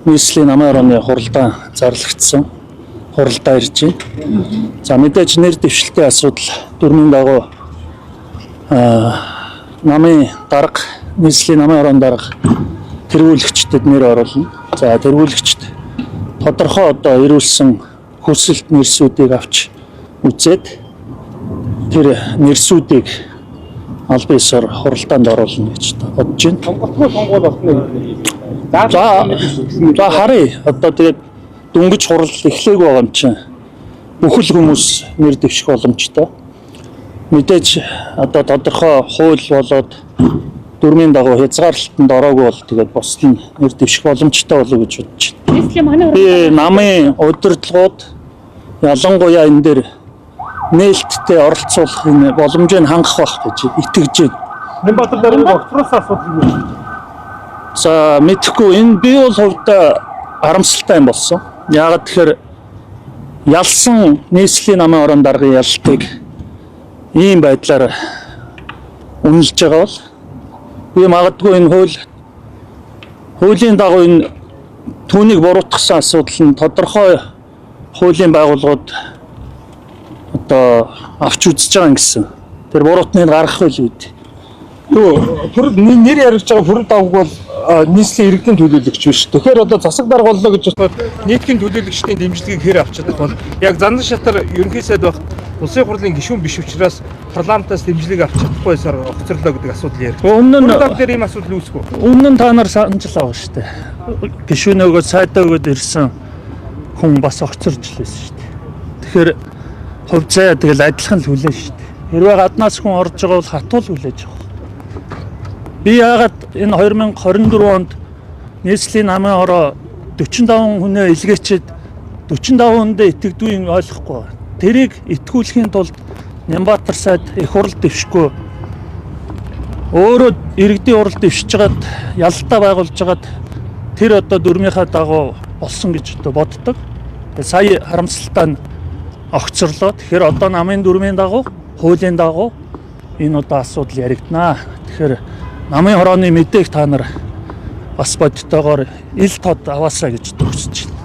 нийслэлийн намын орооны хуралдаан зарлагдсан. Хуралдаа ирж байна. За мэдээж нэр дэвшилтийн асуудал дүрмийн дагуу намын дарга нийслэлийн намын орооны дарга тэргүүлэгчдэд нэр оруулна. За тэргүүлэгчд тодорхой одоо ирүүлсэн хүсэлт нэрсүүдийг авч үзээд тэр нэрсүүдийг аль биесээр хуралдаанд оруулна гэж бодож байна. Сонголтгүй сонгуул болно гэж. За харъя. Одоо тэгээд дүнгиж хурал эхлэегүй байгаа юм чинь бүхэл хүмүүс нэр дэвших боломжтой. Мэдээж одоо тодорхой хууль болоод дүрмийн дагуу хязгаарлалтанд ороогүй бол тэгээд бусд нь нэр дэвших боломжтой болов гэж бодож байна. Би намын удирдлагууд ялангуяа энэ дээр нээлттэй оролцуулах боломжийг хангах байх гэж итгэж байна. Нямбатар дээр огцроос асуудал юм. За мэдхгүй энэ би бол хувьдаа харамсалтай юм болсон. Яагаад тэгэхээр ялсан нийслэлийн намын орон даргын ялалтыг ийм байдлаар үнэлж байгаа бол би магадгүй энэ хуулийн дагуу энэ түүнийг буруутгасан асуудал нь тодорхой хуулийн байгууллагууд одоо авч үзэж байгаа юм гэсэн. Тэр буруутныг гаргах байл үүд. Тэр нэр яригч байгаа хүрэл давг бол нийслэлийн иргэдийн төлөөлөгч биш. Тэгэхээр одоо засаг дарга боллоо гэж бодоход нийтийн төлөөлөгчдийн дэмжлэгийг хэр авч чадах бол яг Зандан шатар ерөнхий сайд байх улсын хурлын гишүүн биш учраас парламентаас дэмжлэг авч чадахгүйсээр огцорлоо гэдэг асуудал ярих. Өмнө нь дээр ийм асуудал үүсэв. Өмнө нь та нар санаж байгаа шүү дээ. Гишүүнөөгөө сайдаа өгөөд ирсэн хүн бас огцорж лээсэн шүү дээ. Тэгэхээр хувь заяа тэгэл адилхан л хүлээн шүү дээ. Хэрвээ гаднаас хүн орж байгаа бол хатуул хүлээж байгаа. Би яагаад энэ 2024 онд нийслэлийн намын ороо 45 хүнээ илгээчихэд 45 хүндээ итгэдэггүй ойлгохгүй. Тэрийг итгүүлэхийн тулд Нямбатар сайд их хурал дэвшгүй өөрөө иргэдийн хурал дэвшиж хагаад ялалтаа байгуулж хагаад тэр одоо дүрмийнхаа дагуу болсон гэж боддог. Сая харамсалтай нь огцорлоо. Тэгэхээр одоо намын дүрмийн дагуу, хуулийн дагуу энэ одоо асуудал яригдана. Тэгэхээр намын орооны мэдээг та нар бас бодтойгоор ил тод аваасаа гэж төгсөж байна.